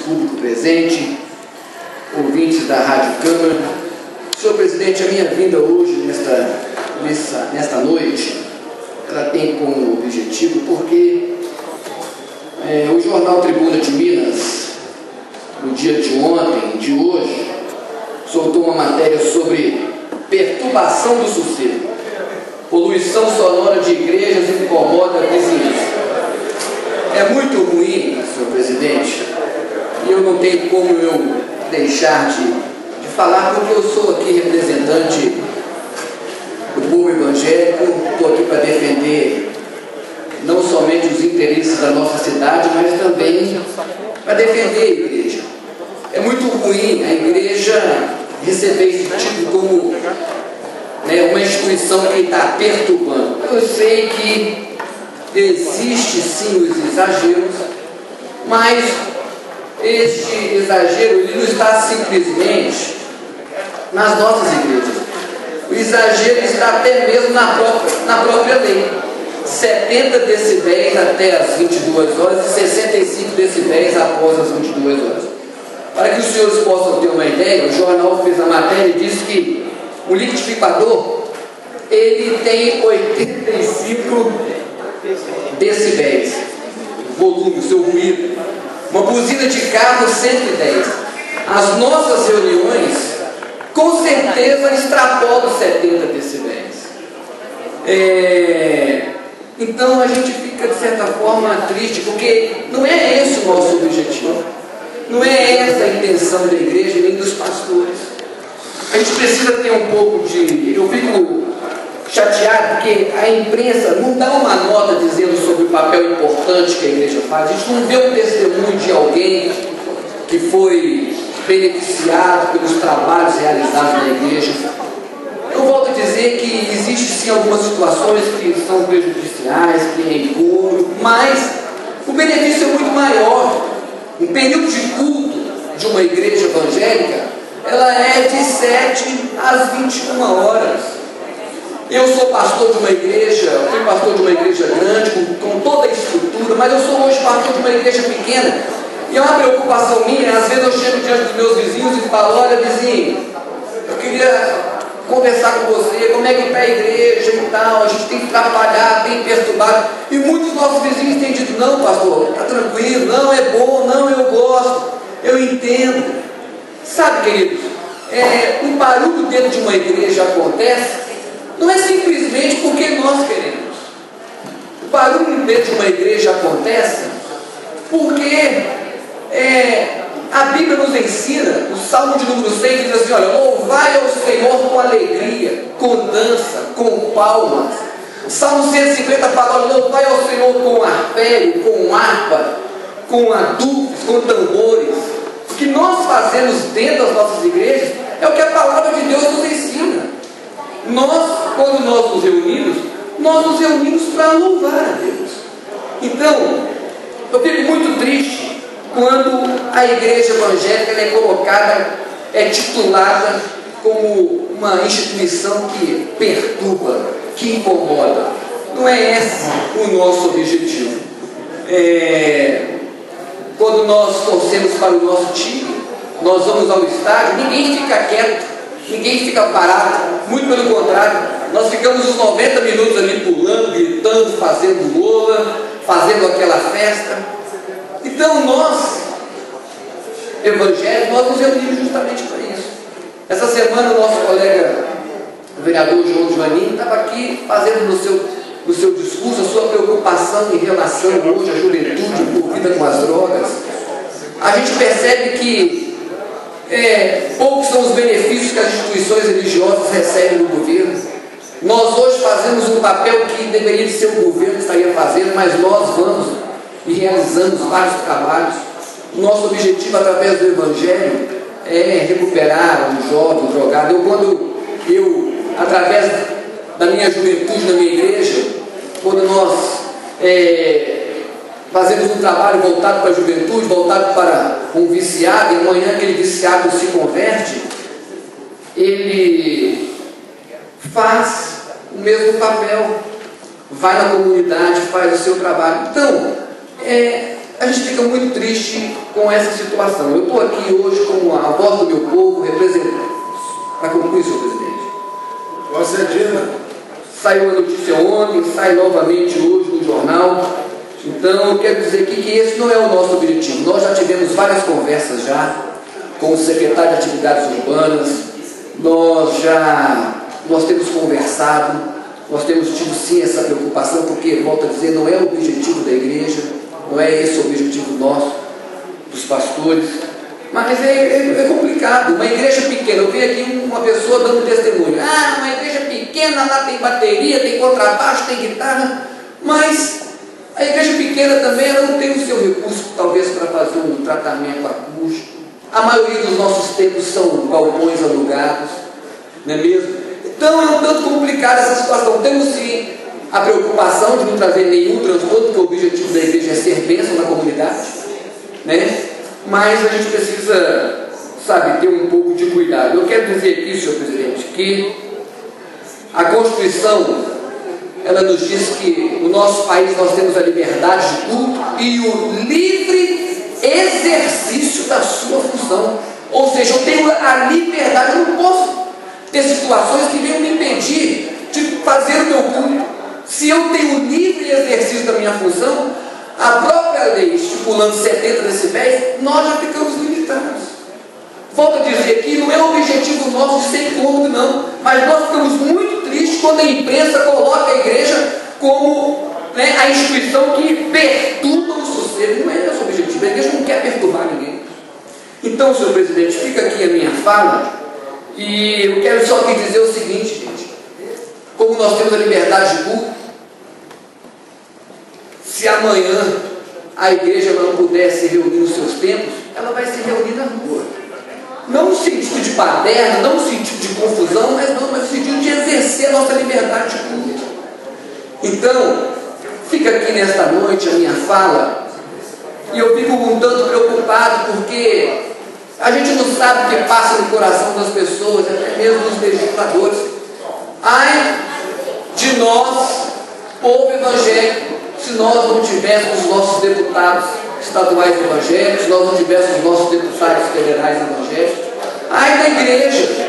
público presente, ouvintes da Rádio Câmara. Senhor presidente, a minha vinda hoje, nesta noite, ela tem como objetivo porque o jornal Tribuna de Minas, no dia de ontem, de hoje, soltou uma matéria sobre perturbação do sossego. Poluição sonora de igrejas incomoda a vizinhança. É muito ruim, senhor presidente, e eu não tenho como eu deixar de falar, porque eu sou aqui representante do povo evangélico, estou aqui para defender não somente os interesses da nossa cidade, mas também para defender a igreja. É muito ruim a igreja receber esse título como uma instituição que está perturbando. Eu sei que existe sim os exageros, mas este exagero ele não está simplesmente nas nossas igrejas. O exagero está até mesmo na própria lei. 70 decibéis até as 22 horas e 65 decibéis após as 22 horas. Para que os senhores possam ter uma ideia, o jornal fez a matéria e disse que o liquidificador ele tem 85 decibéis, volume, seu ruído. Uma buzina de carro 110. As nossas reuniões com certeza extrapolam 70 decibéis. Então a gente fica de certa forma triste, porque não é esse o nosso objetivo, não é essa a intenção da igreja nem dos pastores. A gente precisa ter um pouco de... Eu fico chateado porque a imprensa não dá uma nota dizendo sobre o papel importante que a igreja faz. A gente não vê um testemunho de alguém que foi beneficiado pelos trabalhos realizados na igreja. Eu volto a dizer que existe sim algumas situações que são prejudiciais, que é incômodo, mas o benefício é muito maior. Um período de culto de uma igreja evangélica, ela é de 7 às 21 horas. Eu sou pastor de uma igreja, fui pastor de uma igreja grande, com toda a estrutura, mas eu sou hoje pastor de uma igreja pequena. E é uma preocupação minha, às vezes eu chego diante dos meus vizinhos e falo: olha, vizinho, eu queria conversar com você, como é que está a igreja e tal, a gente tem que trabalhar, tem perturbado. E muitos dos nossos vizinhos têm dito: não, pastor, está tranquilo, não, é bom, não, eu gosto, eu entendo. Sabe, queridos, um barulho dentro de uma igreja acontece, não é simplesmente porque nós queremos. O barulho dentro de uma igreja acontece porque a Bíblia nos ensina, o Salmo de número 6 diz assim: olha, louvai ao Senhor com alegria, com dança, com palmas. O Salmo 150 fala: louvai ao Senhor com arpéio, com harpa, com adufes, com tambores. O que nós fazemos dentro das nossas igrejas é o que a palavra de Deus nos ensina. Quando nós nos reunimos para louvar a Deus. Então, eu fico muito triste quando a igreja evangélica é colocada, é titulada como uma instituição que perturba, que incomoda. Não é esse o nosso objetivo. Quando nós torcemos para o nosso time, nós vamos ao estádio, ninguém fica quieto, ninguém fica parado, muito pelo contrário, nós ficamos os 90 minutos ali pulando, gritando, fazendo lola, fazendo aquela festa. Então nós, evangélicos, nós nos reunimos justamente para isso. Essa semana o nosso colega, o vereador João Joaninho, estava aqui fazendo no seu discurso a sua preocupação em relação hoje à juventude envolvida com as drogas. A gente percebe que poucos são os benefícios que as instituições religiosas recebem do governo. Nós hoje fazemos um papel que deveria ser o governo que estaria fazendo, mas nós vamos e realizamos vários trabalhos. O nosso objetivo através do Evangelho é recuperar um jovem drogado. Através da minha juventude, na minha igreja, quando nós fazemos um trabalho voltado para a juventude, voltado para um viciado, e amanhã aquele viciado se converte, ele faz o mesmo papel, vai na comunidade, faz o seu trabalho. Então, a gente fica muito triste com essa situação. Eu estou aqui hoje como a voz do meu povo, representando. Para concluir, senhor presidente. Vossa Edina. Saiu a notícia ontem, sai novamente hoje no jornal. Então, eu quero dizer aqui que esse não é o nosso objetivo. Nós já tivemos várias conversas já com o secretário de Atividades Urbanas. Nós temos conversado, nós temos tido sim essa preocupação, porque, volto a dizer, não é o objetivo da igreja, não é esse o objetivo nosso, dos pastores, mas é complicado. Uma igreja pequena, eu vi aqui uma pessoa dando testemunho, uma igreja pequena, lá tem bateria, tem contrabaixo, tem guitarra, mas a igreja pequena também ela não tem o seu recurso, talvez, para fazer um tratamento acústico. A maioria dos nossos templos são galpões alugados, não é mesmo? Então é um tanto complicada essa situação. Temos sim a preocupação de não trazer nenhum transtorno, porque o objetivo da igreja é ser bênção na comunidade, né? Mas a gente precisa, ter um pouco de cuidado. Eu quero dizer aqui, senhor presidente, que a Constituição, ela nos diz que no nosso país nós temos a liberdade de culto e o livre exercício da sua função. Ou seja, eu tenho a liberdade, eu não posso ter situações que venham me impedir de fazer o meu culto. Se eu tenho o livre exercício da minha função, a própria lei estipulando 70 decibéis, nós já ficamos limitados. Volto a dizer que não é o objetivo nosso de ser incômodo, não, mas nós ficamos muito tristes quando a imprensa coloca a igreja como a instituição que perturba o sossego. Não é esse o objetivo, a igreja não quer perturbar ninguém. Então, senhor presidente, fica aqui a minha fala, e eu quero só aqui dizer o seguinte, gente, como nós temos a liberdade de culto, se amanhã a igreja não puder se reunir nos seus templos, ela vai se reunir na rua. Não no sentido de baderna, não no sentido de confusão, mas no sentido de exercer a nossa liberdade de culto. Então, fica aqui nesta noite a minha fala, e eu fico um tanto preocupado, porque a gente não sabe o que passa no coração das pessoas, até mesmo dos legisladores. Ai de nós, povo evangélico, se nós não tivéssemos os nossos deputados estaduais evangélicos, se nós não tivéssemos os nossos deputados federais evangélicos. Ai da igreja,